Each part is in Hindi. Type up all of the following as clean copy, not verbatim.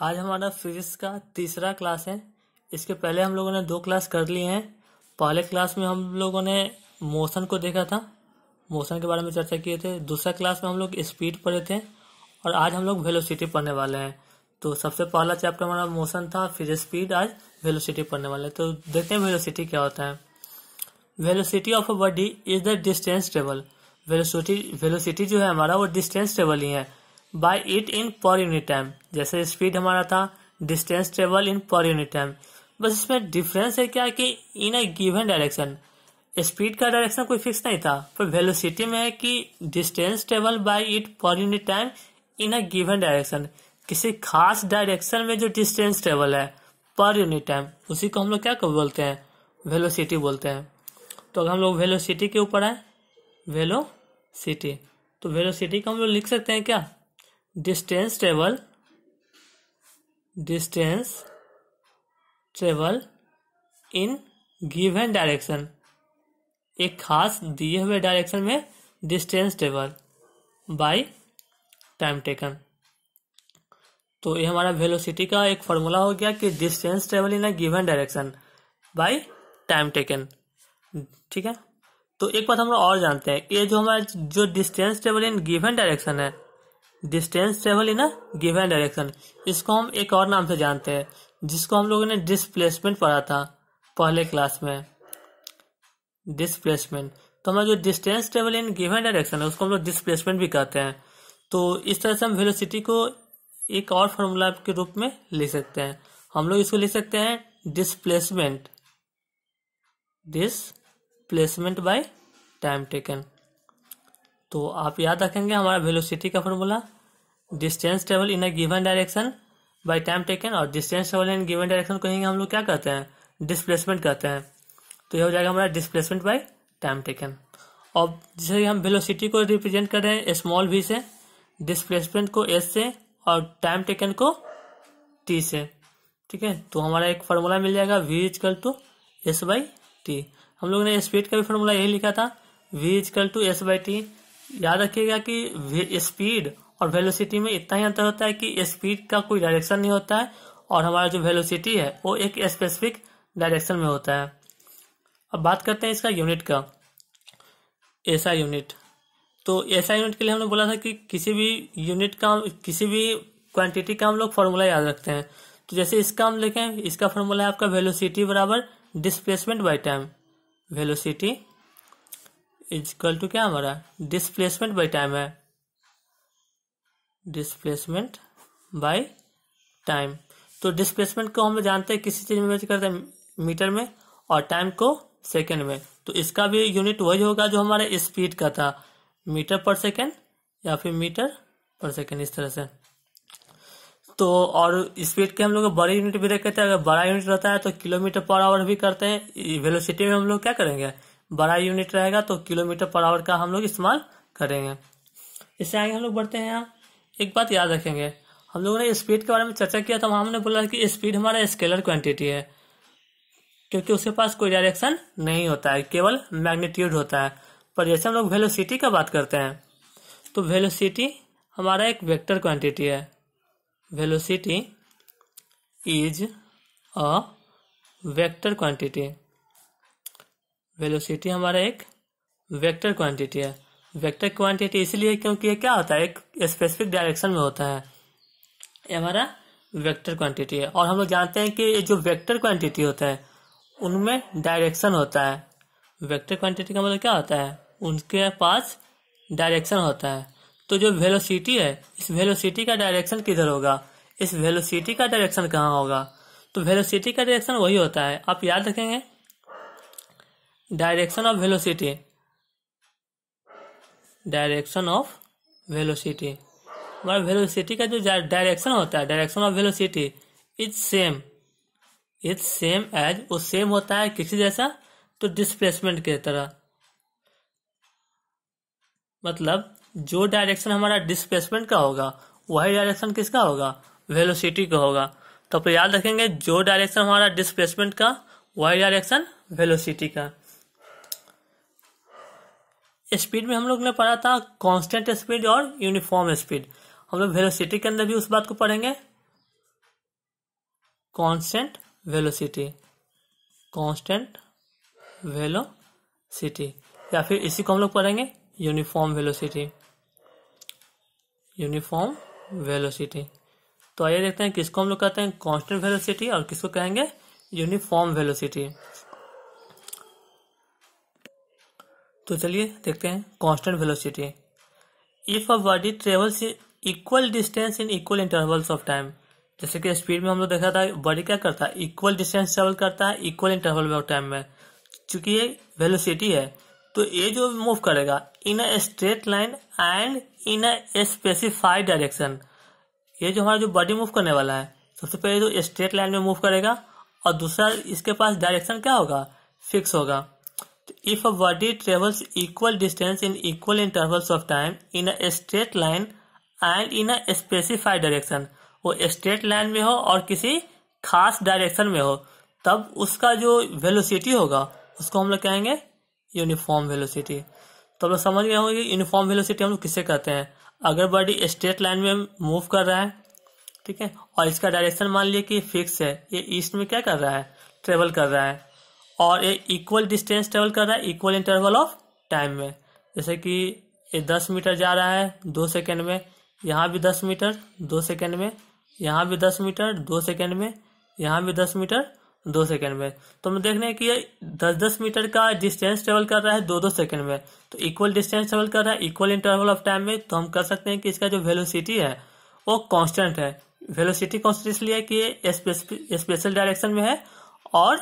आज हमारा फिजिक्स का तीसरा क्लास है। इसके पहले हम लोगों ने 2 क्लास कर लिए हैं। पहले क्लास में हम लोगों ने मोशन को देखा था, मोशन के बारे में चर्चा किए थे। दूसरा क्लास में हम लोग स्पीड पढ़े थे और आज हम लोग वेलोसिटी पढ़ने वाले हैं। तो सबसे पहला चैप्टर हमारा मोशन था, फिर स्पीड, आज वेलोसिटी पढ़ने वाले हैं। तो देखते हैं वेलोसिटी क्या होता है। Velocity of a body is the distance travel. Velocity जो है हमारा वो डिस्टेंस ट्रेवल ही है bye it in per unit time. जैसे स्पीड हमारा था डिस्टेंस ट्रेवल इन पर यूनिट टाइम, बस इसमें डिफरेंस है क्या कि इन अ गिवन डायरेक्शन। स्पीड का डायरेक्शन कोई फिक्स नहीं था, पर वेलोसिटी में है कि distance travel by it per unit time in a given direction. किसी खास डायरेक्शन में जो डिस्टेंस ट्रेवल है पर यूनिट टाइम, उसी को हम लोग क्या बोलते हैं, वेलोसिटी बोलते हैं। तो अगर हम लोग वेलोसिटी के ऊपर आए, वेलोसिटी, तो वेलोसिटी को हम लोग लिख सकते हैं क्या, distance travel in given direction. एक खास दिए हुए डायरेक्शन में distance travel by time taken. तो ये हमारा वेलोसिटी का एक फॉर्मूला हो गया कि distance travel in a given direction by time taken. ठीक है। तो एक बात हम लोग और जानते हैं, ये जो हमारा जो distance travel in given direction है, distance travel in a given direction, इसको हम एक और नाम से जानते हैं, जिसको हम लोगों ने डिस्प्लेसमेंट पढ़ा था पहले क्लास में, डिस्प्लेसमेंट। तो हमारा जो distance travel in given direction है उसको हम लोग डिस्प्लेसमेंट भी कहते हैं। तो इस तरह से हम वेलोसिटी को एक और फॉर्मूला के रूप में लिख सकते हैं। हम लोग इसको लिख सकते हैं डिस्प्लेसमेंट बाय टाइम टेकन। तो आप याद रखेंगे हमारा वेलोसिटी का formula, distance travel in a given direction by time taken, और distance travel in given direction को हम लोग क्या कहते हैं, डिस्प्लेसमेंट कहते हैं। तो ये हो जाएगा हमारा डिस्प्लेसमेंट बाय टाइम टेकन। और जैसे हम वेलोसिटी को रिप्रेजेंट कर रहे हैं स्मॉल v से, डिस्प्लेसमेंट को s से, और टाइम टेकन को t से। ठीक है। तो हमारा एक फॉर्मूला मिल जाएगा v=s/t। हम लोगों ने स्पीड का भी फॉर्मूला यही लिखा था, v=s/t। याद रखिएगा कि स्पीड और वेलोसिटी में इतना ही अंतर होता है कि स्पीड का कोई डायरेक्शन नहीं होता है और हमारा जो वेलोसिटी है वो एक स्पेसिफिक डायरेक्शन में होता है। अब बात करते हैं इसका यूनिट का, एसआई यूनिट। तो एसआई यूनिट के लिए हमने बोला था कि किसी भी यूनिट का, किसी भी क्वांटिटी का हम लोग फॉर्मूला याद रखते हैं। तो जैसे इसका हम लिखें, इसका फॉर्मूला है आपका वेलोसिटी बराबर displacement by time. Velocity equal to क्या हमारा डिस्प्लेसमेंट बाय टाइम है, डिस्प्लेसमेंट बाय टाइम। तो डिस्प्लेसमेंट को हम जानते हैं किसी चीज में मेजर करते हैं मीटर में, और टाइम को सेकंड में। तो इसका भी यूनिट वही होगा जो हमारे स्पीड का था, मीटर पर सेकंड या फिर मीटर पर सेकंड, इस तरह से। तो और स्पीड के हम लोग बड़े यूनिट भी रखते हैं। अगर बड़ा यूनिट रहता है तो किलोमीटर पर आवर भी करते हैं। वेलोसिटी में हम लोग क्या करेंगे, बड़ा यूनिट रहेगा तो किलोमीटर पर आवर का हम लोग इस्तेमाल करेंगे। इससे आगे हम लोग बढ़ते हैं। यहाँ एक बात याद रखेंगे, हम लोगों ने स्पीड के बारे में चर्चा किया था, हमने बोला कि स्पीड हमारा स्केलर क्वांटिटी है, क्योंकि उसके पास कोई डायरेक्शन नहीं होता है, केवल मैग्नीट्यूड होता है। पर जैसे हम लोग वेलोसिटी का बात करते हैं, तो वेलोसिटी हमारा एक वेक्टर क्वांटिटी है। Velocity is a vector quantity. Velocity हमारा एक वेक्टर क्वांटिटी है। वेक्टर क्वांटिटी इसलिए क्योंकि ये क्या होता है, एक स्पेसिफिक डायरेक्शन में होता है। ये हमारा वेक्टर क्वांटिटी है। और हम लोग जानते हैं कि ये जो वेक्टर क्वांटिटी होता है उनमें डायरेक्शन होता है। वेक्टर क्वांटिटी का मतलब क्या होता है, उनके पास डायरेक्शन होता है। तो जो वेलोसिटी है, इस वेलोसिटी का डायरेक्शन किधर होगा, इस वेलोसिटी का डायरेक्शन कहाँ होगा, तो वेलोसिटी का डायरेक्शन वही होता है। आप याद रखेंगे direction of velocity, direction of velocity, हमारा वेलोसिटी का जो डायरेक्शन होता है, direction of velocity is same as, वो सेम होता है किसी जैसा, तो डिस्प्लेसमेंट की तरह। मतलब जो डायरेक्शन हमारा डिस्प्लेसमेंट का होगा वही डायरेक्शन किसका होगा, वेलोसिटी का होगा। तो आप याद रखेंगे जो डायरेक्शन हमारा डिस्प्लेसमेंट का वही डायरेक्शन वेलोसिटी का। स्पीड में हम लोग ने पढ़ा था कांस्टेंट स्पीड और यूनिफॉर्म स्पीड। हम लोग वेलोसिटी के अंदर भी उस बात को पढ़ेंगे। कांस्टेंट वेलोसिटी, कांस्टेंट वेलोसिटी, या फिर इसी को हम लोग पढ़ेंगे यूनिफॉर्म वेलोसिटी, यूनिफॉर्म वेलोसिटी। तो आइए देखते हैं किसको हम लोग कहते हैं कांस्टेंट वेलोसिटी और किसको कहेंगे यूनिफॉर्म वेलोसिटी। तो चलिए देखते हैं constant velocity. If a body travels equal distance in equal intervals of time, जैसे कि स्पीड में हम लोग देखा था बॉडी क्या करता है, इक्वल डिस्टेंस ट्रेवल करता है इक्वल इंटरवल ऑफ टाइम में। चूंकि ये वेलोसिटी है तो ये जो मूव करेगा in a straight line and in a specified direction, ये जो हमारा जो बॉडी मूव करने वाला है सबसे पहले तो स्ट्रेट लाइन में मूव करेगा और दूसरा इसके पास डायरेक्शन क्या होगा, फिक्स होगा। If a body travels equal distance in equal intervals of time in a straight line and in a specified direction, वो स्ट्रेट लाइन में हो और किसी खास डायरेक्शन में हो, तब उसका जो वेलोसिटी होगा उसको हम लोग कहेंगे यूनिफॉर्म वेलोसिटी। तो लोग समझ गए होंगे यूनिफॉर्म वेलोसिटी हम लोग किसे कहते हैं। अगर बॉडी स्ट्रेट लाइन में मूव कर रहा है, ठीक है, और इसका डायरेक्शन मान लिया कि फिक्स है, ये ईस्ट में क्या कर रहा है, ट्रेवल कर रहा है, और ये इक्वल डिस्टेंस ट्रेवल कर रहा है इक्वल इंटरवल ऑफ टाइम में। जैसे कि ये 10 मीटर जा रहा है 2 सेकेंड में, यहाँ भी 10 मीटर 2 सेकेंड में, यहाँ भी 10 मीटर 2 सेकेंड में, यहाँ भी 10 मीटर 2 सेकेंड में। तो हम देख रहे हैं कि ये 10-10 मीटर का डिस्टेंस ट्रेवल कर रहा है 2-2 सेकेंड में, तो इक्वल डिस्टेंस ट्रेवल कर रहा है इक्वल इंटरवल ऑफ टाइम में। तो हम कह सकते हैं कि इसका जो वेलोसिटी है वो कांस्टेंट है। वेलोसिटी कांस्टेंट इसलिए कि ये स्पेशल डायरेक्शन में है और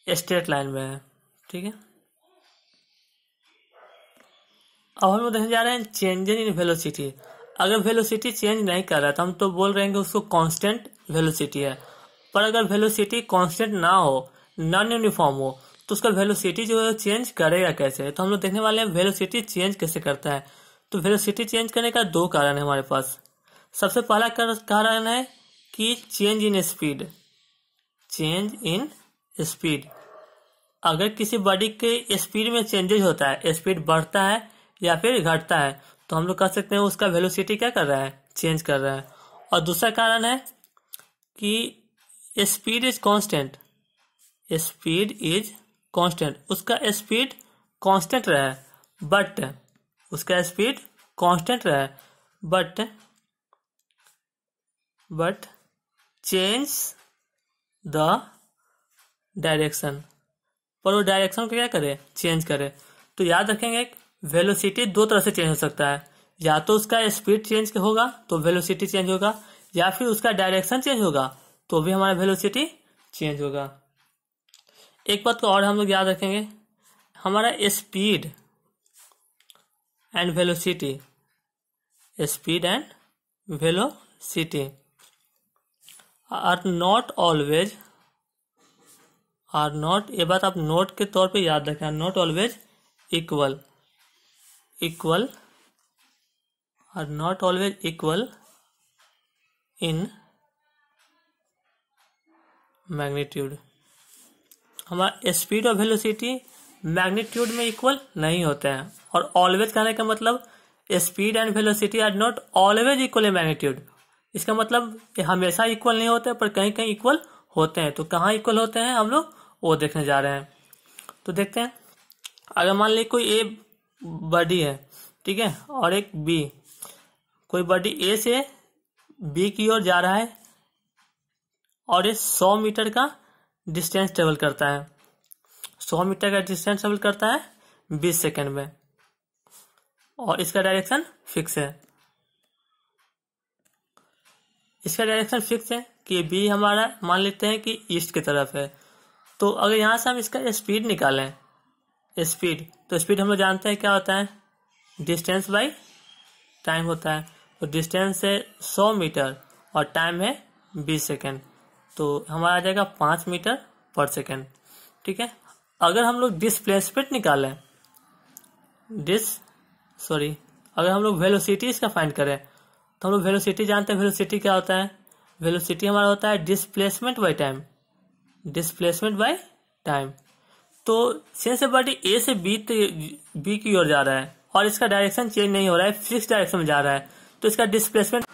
स्ट्रेट लाइन में है, ठीक है। अब हम लोग देखने जा रहे हैं चेंजेस इन वेलोसिटी। अगर वेलोसिटी चेंज नहीं कर रहा है तो हम तो बोल रहे हैं कि उसको कांस्टेंट वेलोसिटी है। पर अगर वेलोसिटी कांस्टेंट ना हो, नॉन यूनिफॉर्म हो, तो उसका वेलोसिटी जो है चेंज करेगा कैसे। तो हम लोग देखने वाले हैं वेलोसिटी चेंज कैसे करता है। तो वेलोसिटी चेंज करने का 2 कारण है हमारे पास। सबसे पहला कारण है कि change in speed, change in speed. अगर किसी बॉडी के स्पीड में चेंजेस होता है, स्पीड बढ़ता है या फिर घटता है, तो हम लोग कह सकते हैं उसका वेलोसिटी क्या कर रहा है, चेंज कर रहा है। और दूसरा कारण है कि speed is constant, speed is constant, उसका स्पीड कांस्टेंट रहा है, बट उसका स्पीड कांस्टेंट रहा है बट चेंज द डायरेक्शन, पर वो डायरेक्शन को क्या करे, चेंज करे। तो याद रखेंगे वेलोसिटी 2 तरह से चेंज हो सकता है, या तो उसका स्पीड चेंज होगा तो वेलोसिटी चेंज होगा, या फिर उसका डायरेक्शन चेंज होगा तो भी हमारा वेलोसिटी चेंज होगा। एक बात को और हम लोग याद रखेंगे, हमारा speed and velocity, speed and velocity are not always, ये बात आप नोट के तौर पे याद रखें, not always equal, are not always equal in magnitude. हमारा स्पीड और वेलोसिटी मैग्नीट्यूड में इक्वल नहीं होते हैं। और ऑलवेज कहने का मतलब speed and velocity are not always equal in magnitude, इसका मतलब ये हमेशा इक्वल नहीं होते पर कहीं कहीं इक्वल होते हैं। तो कहाँ इक्वल होते हैं हम लोग वो देखने जा रहे हैं। तो देखते हैं, अगर मान ली कोई ए बॉडी है, ठीक है, और एक बी, कोई बॉडी ए से बी की ओर जा रहा है और ये 100 मीटर का डिस्टेंस ट्रेवल करता है, 100 मीटर का डिस्टेंस ट्रेवल करता है 20 सेकेंड में, और इसका डायरेक्शन फिक्स है। इसका डायरेक्शन फिक्स है कि बी हमारा मान लेते हैं कि ईस्ट की तरफ है। तो अगर यहाँ से हम इसका स्पीड निकालें, स्पीड, तो स्पीड हम लोग जानते हैं क्या होता है, डिस्टेंस बाई टाइम होता है। तो डिस्टेंस है 100 मीटर और टाइम है 20 सेकेंड, तो हमारा आ जाएगा 5 मीटर पर सेकेंड, ठीक है। अगर हम लोग डिस्प्लेसमेंट निकालें, अगर हम लोग वेलोसिटी इसका फाइंड करें, तो हम लोग वेलोसिटी जानते हैं, वेलोसिटी क्या होता है, वेलोसिटी हमारा होता है displacement by time, displacement by time. तो सिंस बॉडी ए से बी की ओर जा रहा है और इसका डायरेक्शन चेंज नहीं हो रहा है, फिक्स डायरेक्शन में जा रहा है, तो इसका डिस्प्लेसमेंट,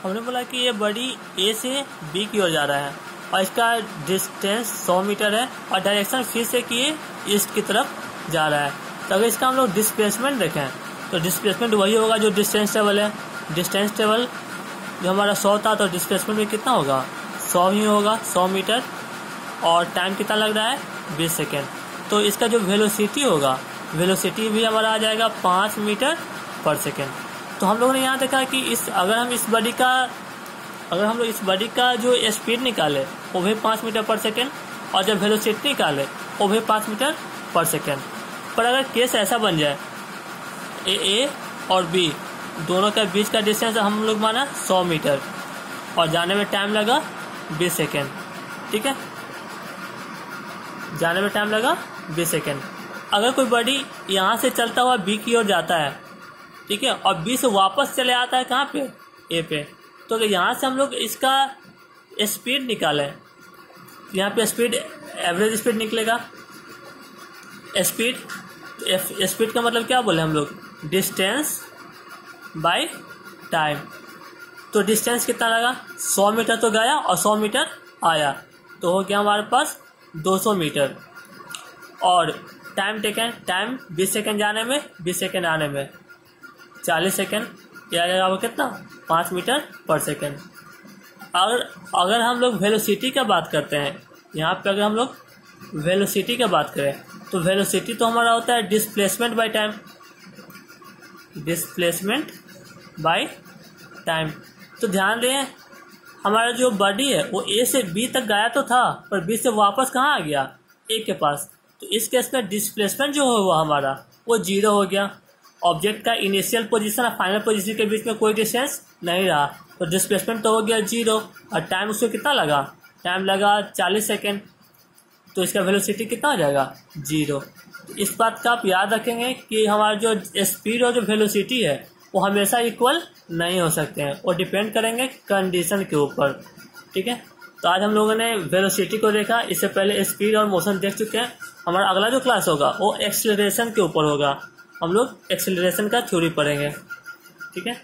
हमने बोला कि ये बॉडी ए से बी की ओर जा रहा है और इसका डिस्टेंस 100 मीटर है और डायरेक्शन फिर से कि ये ईस्ट की तरफ जा रहा है। तो अगर इसका हम लोग डिस्प्लेसमेंट देखें तो डिस्प्लेसमेंट वही होगा जो डिस्टेंस टेबल है। डिस्टेंस टेबल जो हमारा 100 था तो डिस्प्लेसमेंट में कितना होगा, 100 ही होगा, 100 मीटर। और टाइम कितना लग रहा है, 20 सेकेंड। तो इसका जो वेलोसिटी होगा, वेलोसिटी भी हमारा आ जाएगा 5 मीटर पर सेकेंड। तो हम लोगों ने यहाँ देखा कि अगर हम इस बॉडी का जो स्पीड निकाले वो भी 5 मीटर पर सेकेंड और जब वेलोसिटी निकाले वो भी 5 मीटर पर सेकेंड। पर अगर केस ऐसा बन जाए ए और बी दोनों के बीच का डिस्टेंस हम लोग माना 100 मीटर और जाने में टाइम लगा 20 सेकेंड, ठीक है, जाने में टाइम लगा 20 सेकेंड। अगर कोई बॉडी यहाँ से चलता हुआ बी की ओर जाता है, ठीक है, और बी से वापस चले आता है कहाँ पे, ए पे, तो यहाँ से हम लोग इसका स्पीड निकालें, यहाँ पे स्पीड एवरेज स्पीड निकलेगा। स्पीड का मतलब क्या बोले हम लोग, डिस्टेंस बाय टाइम। तो डिस्टेंस कितना लगा, 100 मीटर तो गया और 100 मीटर आया, तो हो गया हमारे पास 200 मीटर। और टाइम टेकन, टाइम 20 सेकेंड जाने में, 20 सेकेंड आने में, 40 सेकेंड, क्या आ जाएगा वो कितना, 5 मीटर पर सेकेंड। अगर हम लोग वेलोसिटी का बात करते हैं, यहाँ पे अगर हम लोग वेलोसिटी का बात करें तो वेलोसिटी तो हमारा होता है displacement by time, displacement by time. तो ध्यान दें हमारा जो बॉडी है वो ए से बी तक गया तो था पर बी से वापस कहाँ आ गया, ए के पास। तो इस केस में डिस्प्लेसमेंट जो हुआ हमारा वो 0 हो गया। ऑब्जेक्ट का इनिशियल पोजीशन और फाइनल पोजीशन के बीच में कोई डिस्टेंस नहीं रहा, तो डिस्प्लेसमेंट तो हो गया 0 और टाइम उसको कितना लगा, टाइम लगा 40 सेकेंड। तो इसका वेलोसिटी कितना हो जाएगा, 0। तो इस बात का आप याद रखेंगे कि हमारा जो स्पीड और जो वेलोसिटी है वो हमेशा इक्वल नहीं हो सकते हैं, वो डिपेंड करेंगे कंडीशन के ऊपर, ठीक है। तो आज हम लोगों ने वेलोसिटी को देखा, इससे पहले स्पीड और मोशन देख चुके हैं। हमारा अगला जो क्लास होगा वो एक्सेलरेशन के ऊपर होगा, हम लोग एक्सेलरेशन का थ्योरी पढ़ेंगे, ठीक है।